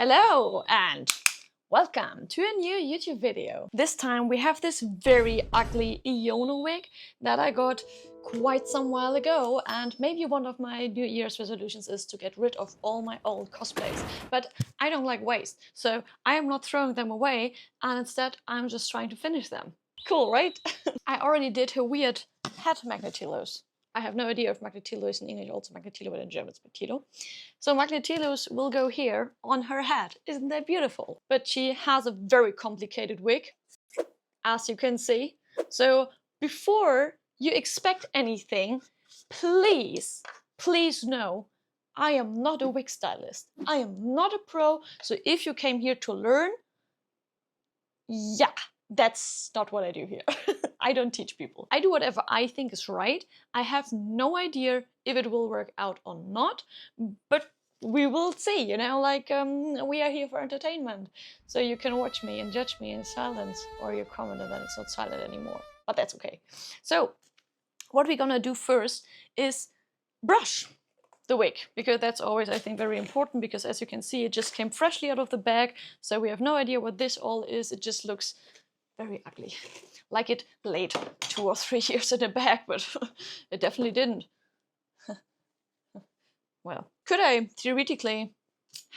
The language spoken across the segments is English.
Hello and welcome to a new YouTube video. This time we have this very ugly Yona wig that I got quite some while ago, and maybe one of my New Year's resolutions is to get rid of all my old cosplays. But I don't like waste, so I am not throwing them away, and instead I'm just trying to finish them. Cool, right? I already did her weird head magnetillos. I have no idea if Magnetillo is in English also Magnetillo, but in German it's Magnetillo. So Magnetillos will go here on her head. Isn't that beautiful? But she has a very complicated wig, as you can see. So before you expect anything, please know I am not a wig stylist. I am not a pro. So if you came here to learn, yeah, that's not what I do here. I don't teach people. I do whatever I think is right. I have no idea if it will work out or not, but we will see, you know, like we are here for entertainment. So you can watch me and judge me in silence, or you comment and then it's not silent anymore, but that's okay. So what we're gonna do first is brush the wig, because that's always, I think, very important, because as you can see, it just came freshly out of the bag. So we have no idea what this all is. It just looks very ugly. Like it laid 2 or 3 years in a bag, but it definitely didn't. Well, could I theoretically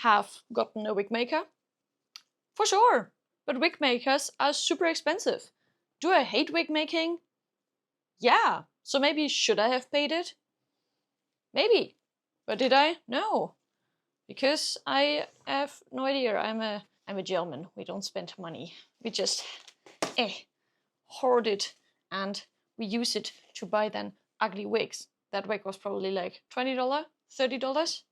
have gotten a wig maker? For sure, but wig makers are super expensive. Do I hate wig making? Yeah, so maybe should I have paid it? Maybe, but did I? No, because I have no idea. I'm a German. We don't spend money. We just hoard it, and we use it to buy then ugly wigs. That wig was probably like $20, $30,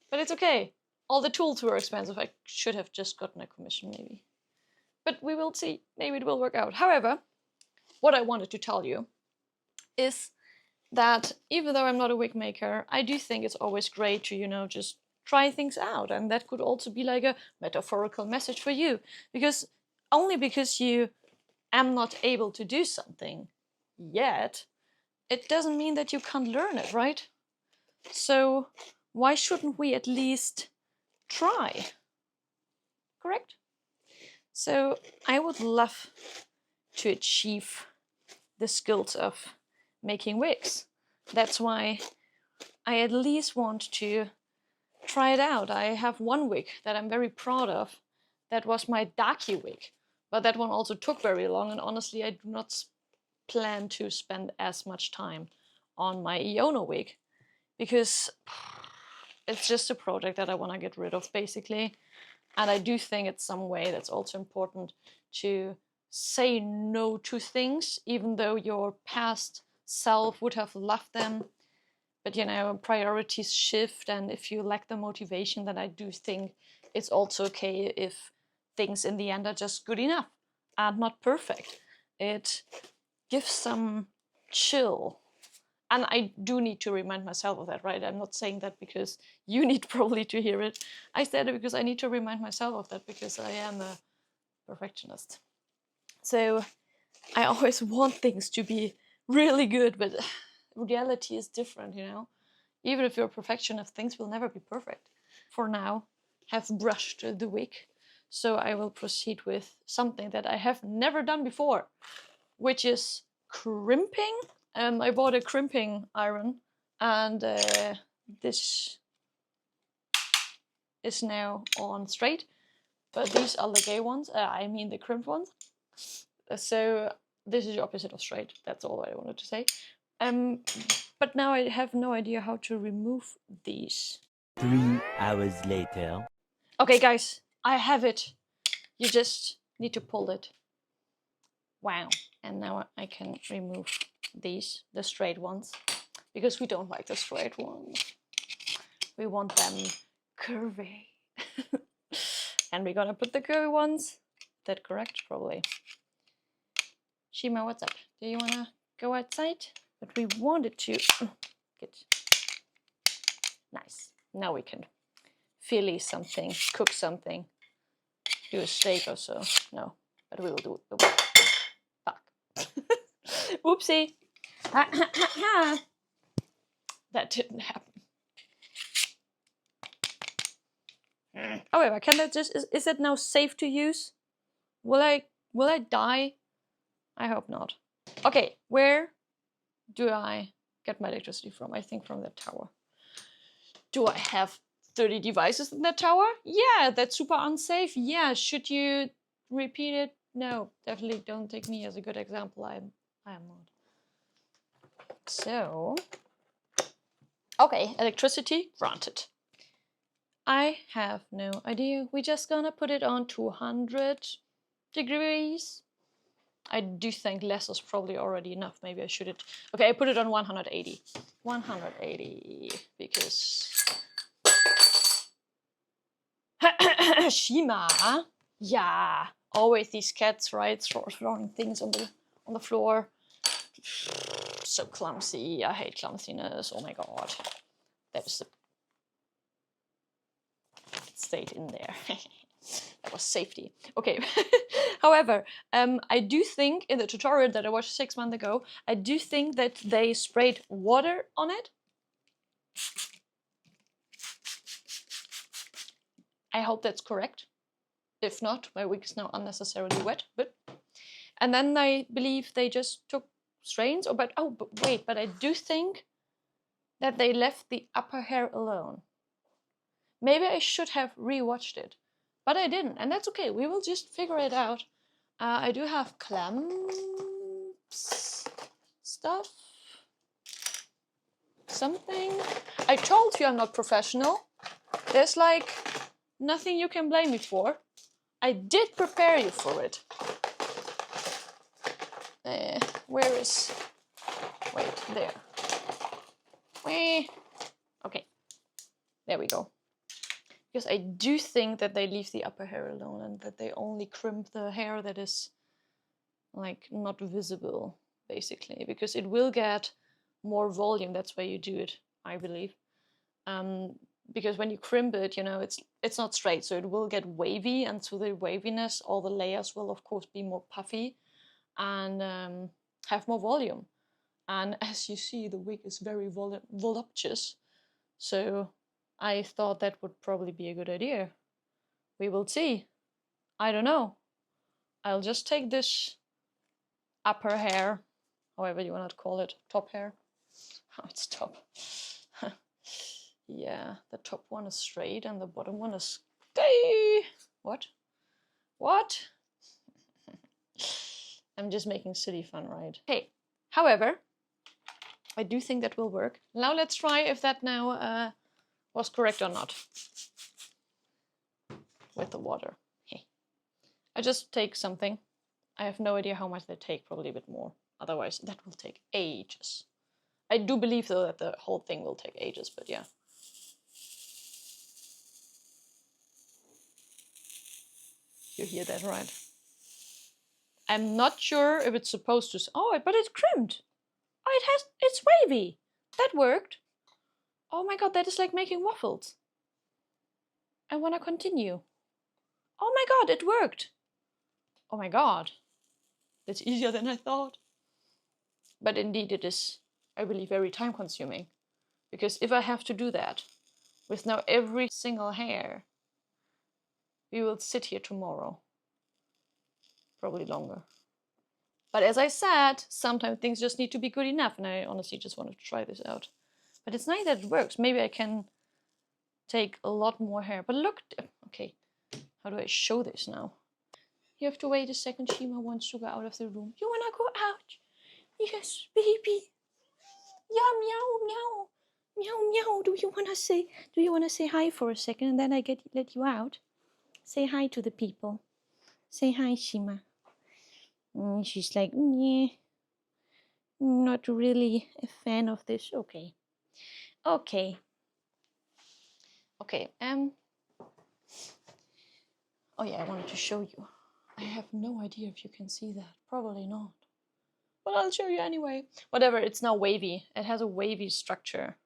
but it's okay. All the tools were expensive. I should have just gotten a commission maybe. But we will see. Maybe it will work out. However, what I wanted to tell you is that even though I'm not a wig maker, I do think it's always great to, you know, just try things out. And that could also be like a metaphorical message for you. Because only because you am not able to do something yet, it doesn't mean that you can't learn it, right? So why shouldn't we at least try? Correct? So I would love to achieve the skills of making wigs. That's why I at least want to try it out. I have one wig that I'm very proud of. That was my darky wig. But that one also took very long, and honestly, I do not plan to spend as much time on my Yona wig, because it's just a project that I want to get rid of, basically. And I do think it's some way that's also important to say no to things, even though your past self would have loved them. But, you know, priorities shift, and if you lack the motivation, then I do think it's also okay if things in the end are just good enough and not perfect. It gives some chill. And I do need to remind myself of that, right? I'm not saying that because you need probably to hear it. I said it because I need to remind myself of that, because I am a perfectionist. So I always want things to be really good, but reality is different, you know? Even if you're a perfectionist, things will never be perfect. For now, have brushed the wig. So I will proceed with something that I have never done before, which is crimping. I bought a crimping iron, and this is now on straight, but these are the gay ones, I mean the crimp ones. So this is the opposite of straight, that's all I wanted to say. But now I have no idea how to remove these. 3 hours later. Okay guys, I have it. You just need to pull it. Wow. And now I can remove these, the straight ones, because we don't like the straight ones. We want them curvy. And we're gonna put the curvy ones. Is that correct? Probably. Shima, what's up? Do you wanna go outside? But we wanted to get nice. Now we can fillet something, cook something, do a steak or so. No, but we will do it. Fuck. Whoopsie. That didn't happen. However, can that just is that now safe to use? Will I die? I hope not. Okay, where do I get my electricity from? I think from that tower. Do I have 30 devices in that tower? Yeah, that's super unsafe. Yeah, should you repeat it? No, definitely don't take me as a good example. I am not. So, okay, electricity, granted. I have no idea. We're just gonna put it on 200 degrees. I do think less is probably already enough. Maybe I should. Okay, I put it on 180. 180 because Shima. Yeah, always these cats, right? Throwing things on the floor. So clumsy. I hate clumsiness. Oh my god. That is the stayed in there. That was safety. Okay. However, I do think in the tutorial that I watched 6 months ago, I do think that they sprayed water on it. I hope that's correct. If not, my wig is now unnecessarily wet. And then I believe they just took strains. But wait, but I do think that they left the upper hair alone. Maybe I should have rewatched it, but I didn't, and that's okay. We will just figure it out. I do have clamps stuff. Something. I told you I'm not professional. There's like nothing you can blame me for. I did prepare you for it. Where is... Wait, there. Okay. There we go. Because I do think that they leave the upper hair alone and that they only crimp the hair that is like not visible, basically, because it will get more volume. That's why you do it, I believe. Because when you crimp it, you know, it's not straight, so it will get wavy, and through the waviness, all the layers will of course be more puffy and have more volume. And as you see, the wig is very voluptuous, so I thought that would probably be a good idea. We will see. I don't know. I'll just take this upper hair, however you want to call it, top hair. Oh, it's top. Yeah, the top one is straight and the bottom one is... What? What? I'm just making silly fun, right? Hey, however, I do think that will work. Now let's try if that now was correct or not. With the water. Hey. I just take something. I have no idea how much they take, probably a bit more. Otherwise, that will take ages. I do believe, though, that the whole thing will take ages, but yeah. You hear that, right? I'm not sure if it's supposed to... Oh, but it's crimped. Oh, it's wavy. That worked. Oh my god, that is like making waffles. I want to continue. Oh my god, it worked. Oh my god. That's easier than I thought. But indeed it is, I believe, very time consuming. Because if I have to do that with now every single hair, we will sit here tomorrow. Probably longer. But as I said, sometimes things just need to be good enough, and I honestly just wanted to try this out. But it's nice that it works. Maybe I can take a lot more hair. But look, okay, how do I show this now? You have to wait a second. Shima wants to go out of the room. You wanna go out? Yes, baby. Yeah, meow, meow, meow, meow. Do you wanna say hi for a second, and then I let you out? Say hi to the people. Say hi, Shima. She's like, yeah, not really a fan of this. Okay. Okay. Oh yeah, I wanted to show you. I have no idea if you can see that. Probably not. But I'll show you anyway. Whatever, it's now wavy. It has a wavy structure.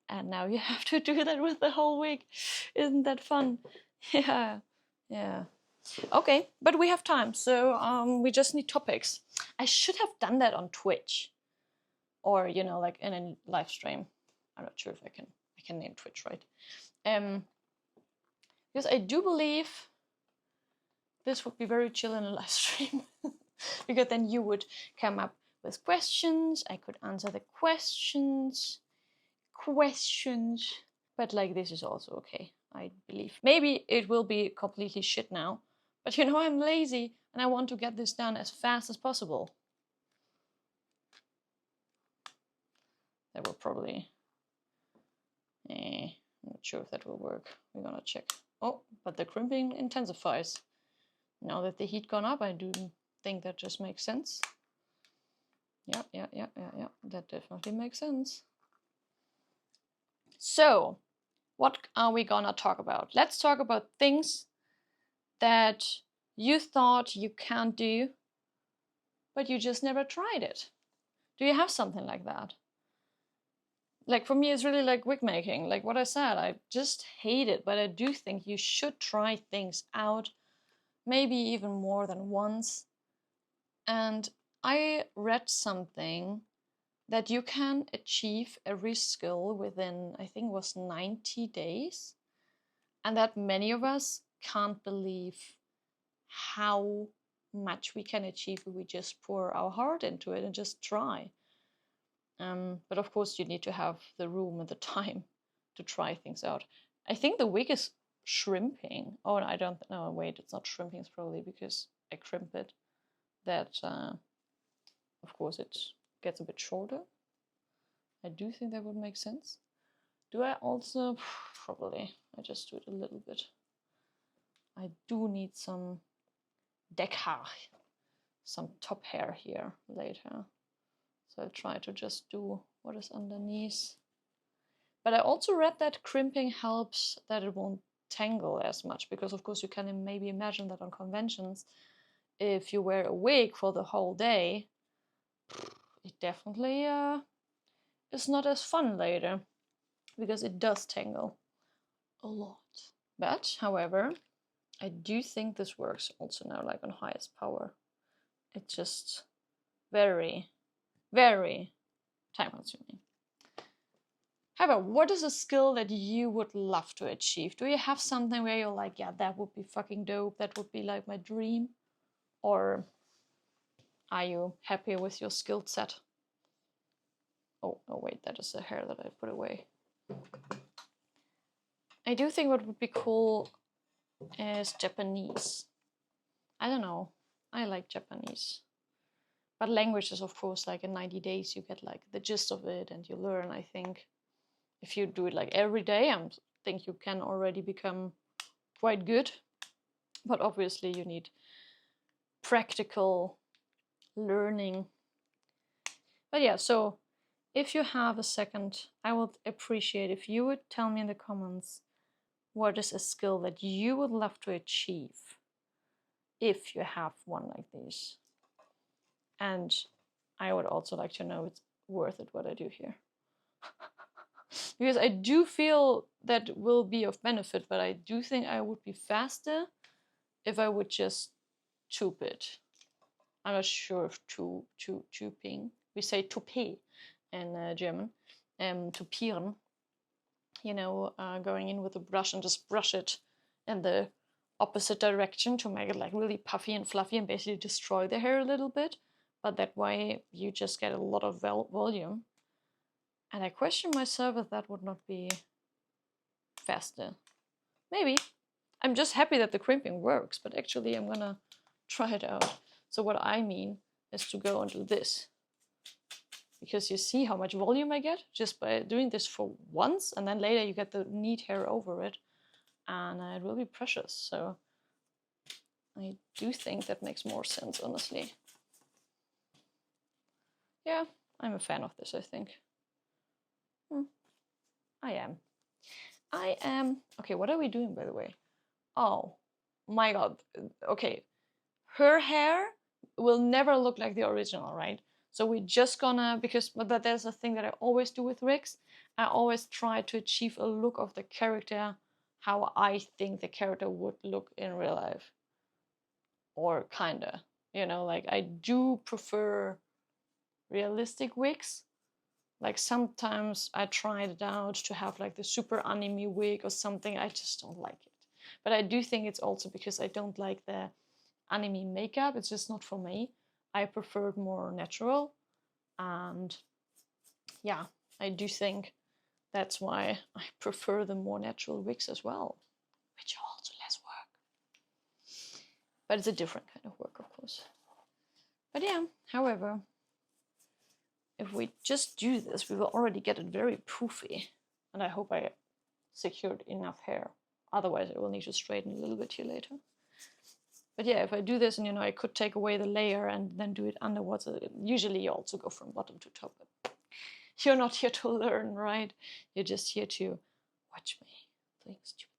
And now you have to do that with the whole wig. Isn't that fun? Yeah. Okay, but we have time, so we just need topics. I should have done that on Twitch. Or, you know, like in a live stream. I'm not sure if I can name Twitch, right? Because I do believe this would be very chill in a live stream. Because then you would come up with questions, I could answer the questions. But like, this is also okay, I believe. Maybe it will be completely shit now, but you know, I'm lazy and I want to get this done as fast as possible. That will probably... I'm not sure if that will work. We're gonna check. Oh, but the crimping intensifies. Now that the heat gone up, I do think that just makes sense. Yeah. That definitely makes sense. So, what are we gonna talk about? Let's talk about things that you thought you can't do, but you just never tried it. Do you have something like that? Like, for me, it's really like wig making. Like what I said, I just hate it, but I do think you should try things out, maybe even more than once. And I read something that you can achieve every skill within, I think it was 90 days. And that many of us can't believe how much we can achieve if we just pour our heart into it and just try. But of course, you need to have the room and the time to try things out. I think the wig is shrimping. Oh, I don't know. Wait, it's not shrimping. It's probably because I crimp it. That, of course, it gets a bit shorter. I do think that would make sense. Do I also? Probably. I just do it a little bit. I do need some Deckhaar, some top hair here later. So I'll try to just do what is underneath. But I also read that crimping helps that it won't tangle as much, because of course you can maybe imagine that on conventions, if you wear a wig for the whole day, it definitely is not as fun later, because it does tangle a lot. But, however, I do think this works also now, like on highest power. It's just very, very time consuming. However, what is a skill that you would love to achieve? Do you have something where you're like, yeah, that would be fucking dope, that would be like my dream? Or are you happy with your skill set? Oh, no, wait, that is the hair that I put away. I do think what would be cool is Japanese. I don't know, I like Japanese. But language is, of course, like in 90 days you get like the gist of it and you learn. I think if you do it like every day, I think you can already become quite good. But obviously you need practical learning. But yeah, so if you have a second, I would appreciate if you would tell me in the comments what is a skill that you would love to achieve if you have one like this. And I would also like to know it's worth it what I do here. Because I do feel that will be of benefit, but I do think I would be faster if I would just tube it. I'm not sure if tubing. We say toupee in German. Tupieren. You know, going in with a brush and just brush it in the opposite direction to make it like really puffy and fluffy and basically destroy the hair a little bit. But that way you just get a lot of volume. And I question myself if that would not be faster. Maybe. I'm just happy that the crimping works, but actually I'm gonna try it out. So what I mean is to go into this. Because you see how much volume I get just by doing this for once, and then later you get the neat hair over it, and it will be precious. So I do think that makes more sense, honestly. Yeah, I'm a fan of this, I think. I am. Okay, what are we doing, by the way? Oh my god. Okay, her hair will never look like the original, right? So we're just gonna, but there's a thing that I always do with wigs. I always try to achieve a look of the character how I think the character would look in real life. Or kinda, you know, like I do prefer realistic wigs. Like sometimes I tried it out to have like the super anime wig or something. I just don't like it. But I do think it's also because I don't like the anime makeup. It's just not for me. I prefer it more natural. And yeah, I do think that's why I prefer the more natural wigs as well, which are also less work. But it's a different kind of work, of course. But yeah, however, if we just do this, we will already get it very poofy. And I hope I secured enough hair. Otherwise, I will need to straighten a little bit here later. But yeah, if I do this and, you know, I could take away the layer and then do it underwater. Usually you also go from bottom to top. But you're not here to learn, right? You're just here to watch me doing stupid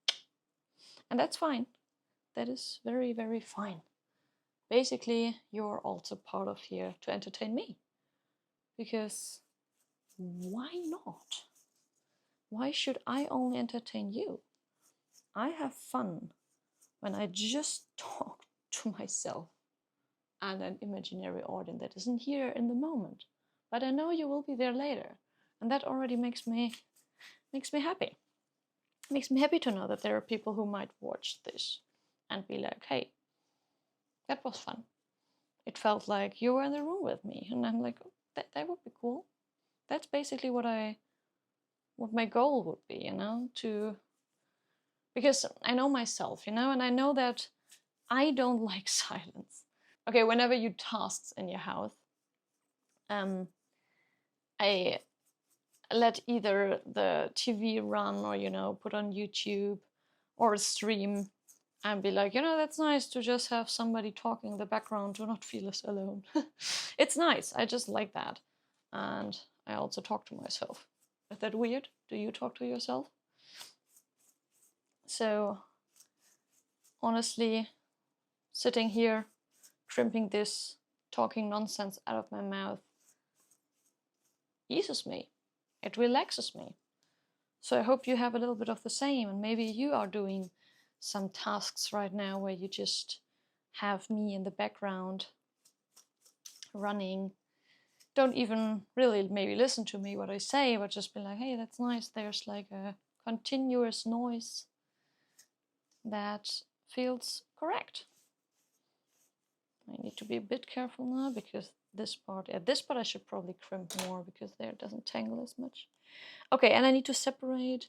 things. And that's fine. That is very, very fine. Basically, you're also part of here to entertain me. Because why not? Why should I only entertain you? I have fun when I just talk to myself and an imaginary audience that isn't here in the moment. But I know you will be there later. And that already makes me happy. It makes me happy to know that there are people who might watch this and be like, hey, that was fun. It felt like you were in the room with me. And I'm like, oh, that would be cool. That's basically what my goal would be, you know, because I know myself, you know, and I know that I don't like silence. Okay, whenever you tasks in your house, I let either the TV run or, you know, put on YouTube or stream and be like, you know, that's nice to just have somebody talking in the background to not feel as alone. It's nice. I just like that. And I also talk to myself. Is that weird? Do you talk to yourself? So, honestly, sitting here, crimping this, talking nonsense out of my mouth, eases me. It relaxes me. So I hope you have a little bit of the same, and maybe you are doing some tasks right now where you just have me in the background running. Don't even really maybe listen to me what I say, but just be like, hey, that's nice. There's like a continuous noise that feels correct. I need to be a bit careful now because this part I should probably crimp more because there it doesn't tangle as much. Okay, and I need to separate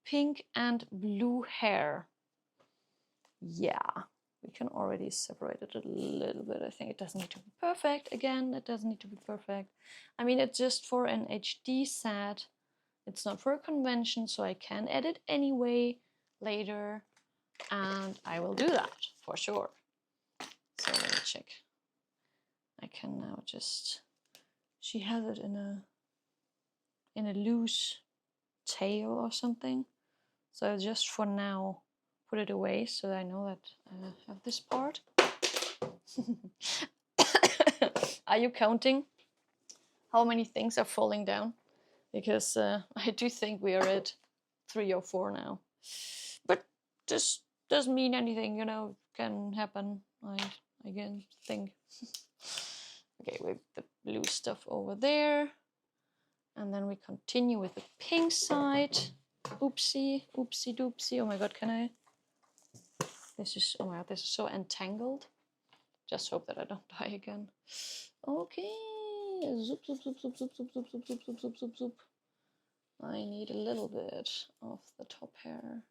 pink and blue hair. Yeah, we can already separate it a little bit. I think it doesn't need to be perfect. Again, it doesn't need to be perfect. I mean, it's just for an HD set. It's not for a convention, so I can edit anyway later. And I will do that for sure. So let me check. I can now just, she has it in a loose tail or something. So just for now, put it away so that I know that I have this part. Are you counting how many things are falling down? Because I do think we are at 3 or 4 now. But this doesn't mean anything, you know, can happen, I again think. Okay, we have the blue stuff over there. And then we continue with the pink side. Oopsie, oopsie doopsie. Oh my god, can I? Oh my god, this is so entangled. Just hope that I don't die again. Okay. Zoop, zoop, zoop, zoop, zoop, zoop, zoop, zoop, zoop, zoop, zoop, zoop, zoop. I need a little bit of the top hair.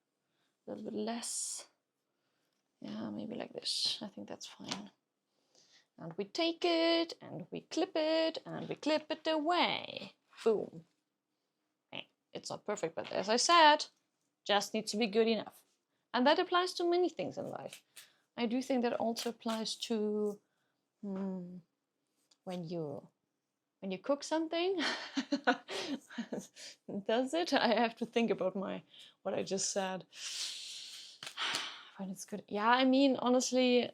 A little bit less. Yeah, maybe like this. I think that's fine. And we take it, and we clip it, and we clip it away. Boom. It's not perfect, but as I said, just needs to be good enough. And that applies to many things in life. I do think that also applies to when you cook something. Does it? I have to think about what I just said. When it's good. Yeah, I mean, honestly,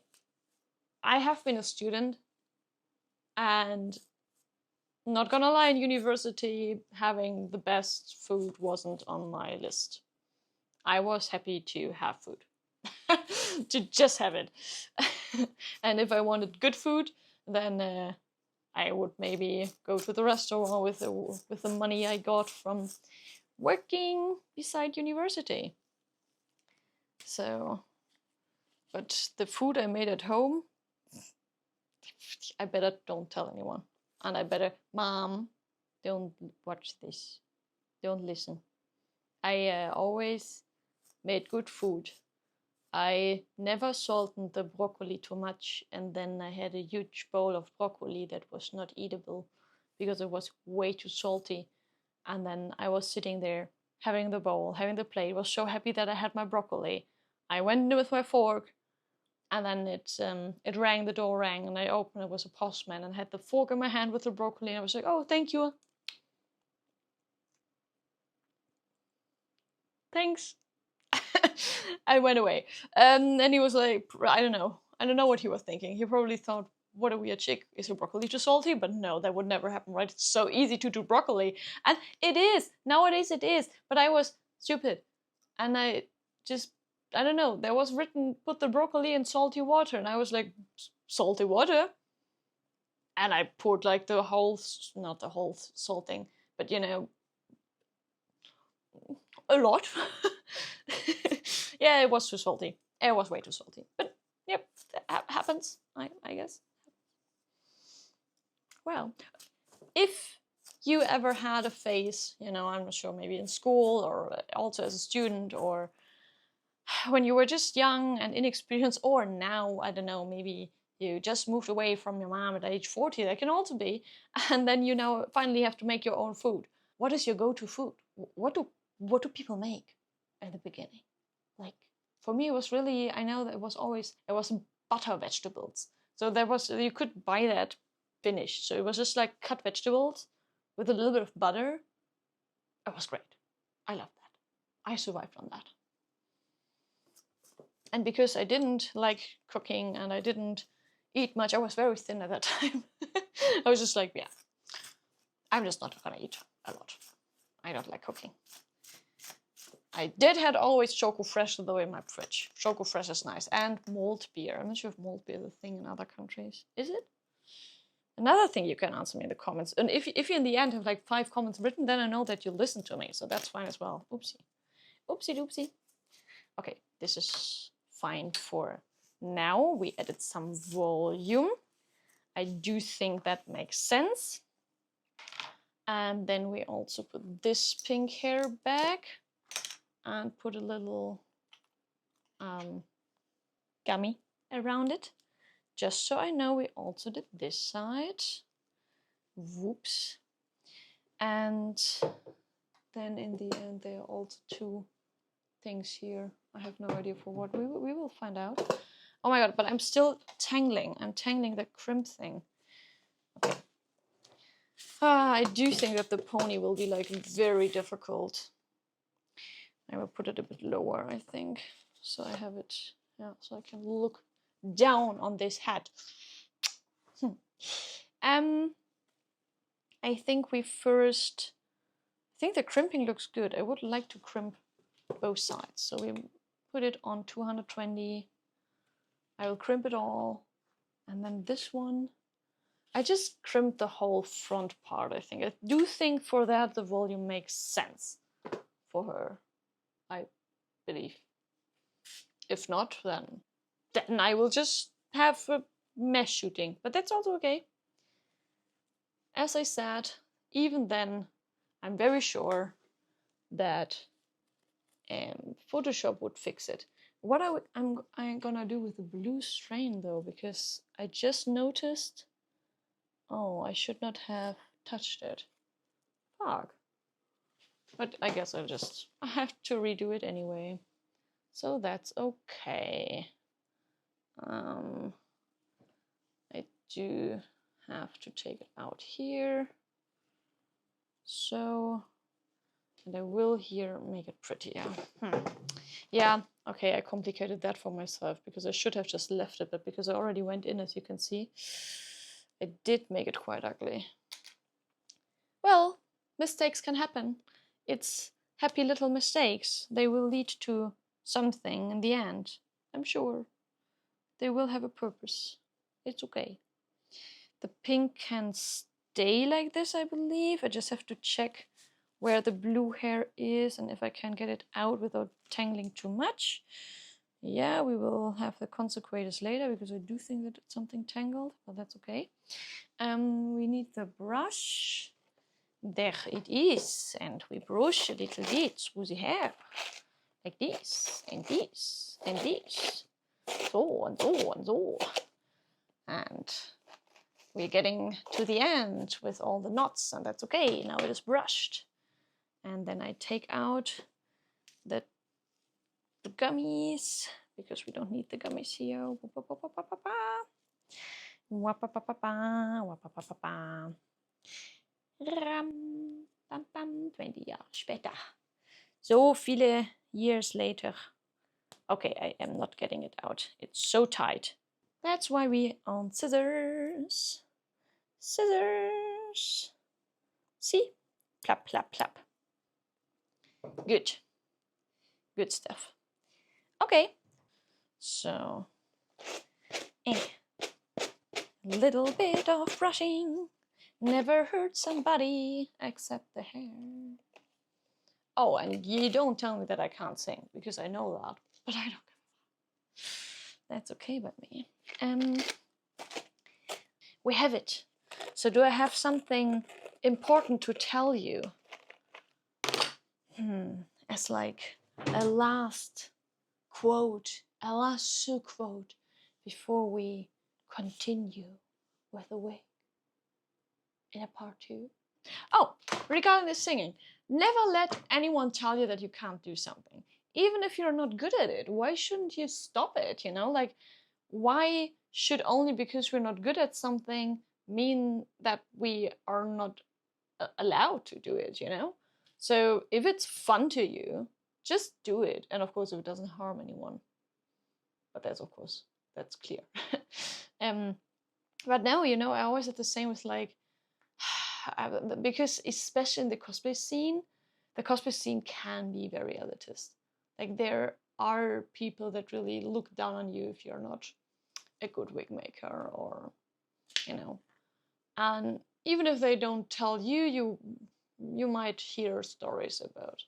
I have been a student, and not gonna lie, in university, having the best food wasn't on my list. I was happy to have food. To just have it. And if I wanted good food, then I would maybe go to the restaurant with the money I got from working beside university. So, but the food I made at home, I better don't tell anyone. And I better, Mom, don't watch this. Don't listen. I always made good food. I never salted the broccoli too much, and then I had a huge bowl of broccoli that was not eatable because it was way too salty. And then I was sitting there having the bowl, having the plate, was so happy that I had my broccoli. I went in with my fork, and then it rang, the door rang, and I opened, it was a postman, and I had the fork in my hand with the broccoli, and I was like, oh, thank you. Thanks. I went away. And he was like, I don't know. I don't know what he was thinking. He probably thought, what a weird chick. Is your broccoli too salty? But no, that would never happen, right? It's so easy to do broccoli. And it is. Nowadays it is. But I was stupid. And I just, I don't know. There was written, put the broccoli in salty water. And I was like, salty water? And I poured like the whole, not the whole salting, but you know, a lot. Yeah, it was too salty. It was way too salty. But yep, that happens, I guess. Well, if you ever had a phase, you know, I'm not sure, maybe in school or also as a student or when you were just young and inexperienced, or now, I don't know, maybe you just moved away from your mom at age 40, that can also be, and then you now finally have to make your own food. What is your go-to food? What do people make at the beginning? Like, for me, it was really, I know that it was butter vegetables. So you could buy that finished. So it was just like cut vegetables with a little bit of butter. It was great. I loved that. I survived on that. And because I didn't like cooking and I didn't eat much, I was very thin at that time. I was just like, yeah, I'm just not gonna eat a lot. I don't like cooking. I did had always Choco Fresh though in my fridge. Choco Fresh is nice. And malt beer. I'm not sure if malt beer is a thing in other countries. Is it? Another thing you can answer me in the comments. And if you in the end have like 5 comments written, then I know that you listen to me. So that's fine as well. Oopsie. Oopsie doopsie. Okay, this is fine for now. We added some volume. I do think that makes sense. And then we also put this pink hair back and put a little gummy around it. Just so I know, we also did this side. Whoops. And then in the end, there are also 2 things here. I have no idea for what. We will find out. Oh my god, but I'm still tangling. I'm tangling the crimp thing. Okay. I do think that the pony will be like very difficult. I will put it a bit lower, I think. So I have it, yeah, so I can look down on this hat. I think the crimping looks good. I would like to crimp both sides. So we put it on 220. I will crimp it all. And then this one, I just crimped the whole front part, I think. I do think for that the volume makes sense for her, I believe. If not, then I will just have a mesh shooting. But that's also okay. As I said, even then, I'm very sure that Photoshop would fix it. What I'm gonna do with the blue strain though, because I just noticed, oh, I should not have touched it. Fuck. But I guess I have to redo it anyway. So that's okay. I do have to take it out here. So, and I will here make it prettier. Yeah, okay, I complicated that for myself because I should have just left it, but because I already went in, as you can see, I did make it quite ugly. Well, mistakes can happen. It's happy little mistakes. They will lead to something in the end. I'm sure. They will have a purpose. It's okay. The pink can stay like this, I believe. I just have to check where the blue hair is and if I can get it out without tangling too much. Yeah, we will have the consecrators later because I do think that it's something tangled, but that's okay. We need the brush. There it is, and we brush a little bit through the hair, like this, and this, and this, so and so and so. And we're getting to the end with all the knots, and that's okay. Now it is brushed. And then I take out the gummies, because we don't need the gummies here. Ram, bam, bam, 20 Jahre später. So viele years later. Okay, I am not getting it out. It's so tight. That's why we own scissors. Scissors. See? Plap, plap, plap. Good. Good stuff. Okay. So, little bit of brushing never hurt somebody except the hair. Oh, and you don't tell me that I can't sing, because I know that, but I don't. That's okay by me. We have it. So do I have something important to tell you? As like a last quote, a last quote before we continue with the wig in a part 2. Oh, regarding the singing, never let anyone tell you that you can't do something. Even if you're not good at it, why shouldn't you stop it, you know? Like, why should only because we're not good at something mean that we are not allowed to do it, you know? So if it's fun to you, just do it. And of course, if it doesn't harm anyone. But that's, of course, that's clear. But now, you know, I always have the same with like, because especially in the cosplay scene can be very elitist. Like there are people that really look down on you if you're not a good wig maker, or, you know, and even if they don't tell you, you might hear stories about.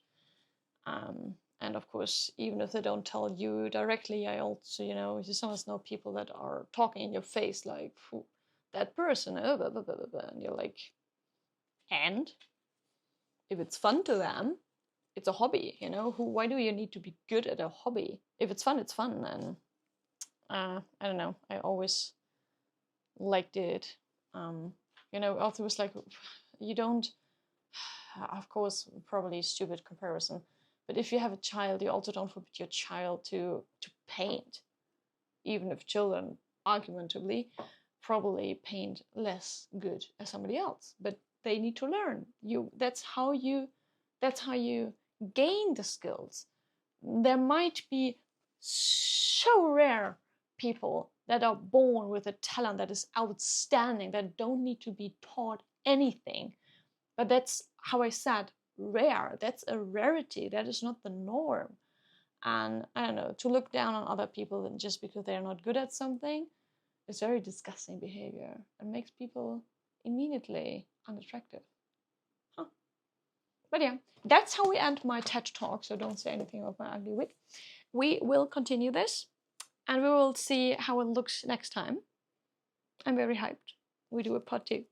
And of course, even if they don't tell you directly, I also, you know, you sometimes know people that are talking in your face like, that person, blah, blah, blah, blah, blah. And you're like, and if it's fun to them, it's a hobby, you know. Why do you need to be good at a hobby? If it's fun, it's fun. And I don't know, I always liked it. You know, also was like, you don't, of course, probably stupid comparison, but if you have a child, you also don't forbid your child to paint, even if children argumentably probably paint less good as somebody else, but they need to learn. That's how you gain the skills. There might be so rare people that are born with a talent that is outstanding, that don't need to be taught anything. But that's how I said, rare. That's a rarity. That is not the norm. And I don't know, to look down on other people just because they're not good at something is very disgusting behavior and makes people immediately unattractive. Huh. But yeah, that's how we end my TED talk, so don't say anything about my ugly wig. We will continue this, and we will see how it looks next time. I'm very hyped. We do a part 2.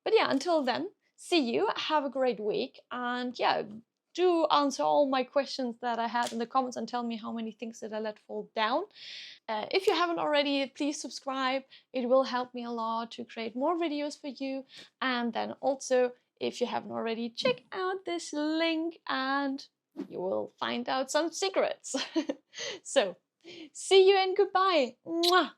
But yeah, until then, see you, have a great week, and yeah, do answer all my questions that I had in the comments and tell me how many things did I let fall down. If you haven't already, please subscribe. It will help me a lot to create more videos for you. And then also, if you haven't already, check out this link and you will find out some secrets. So, see you and goodbye. Mwah!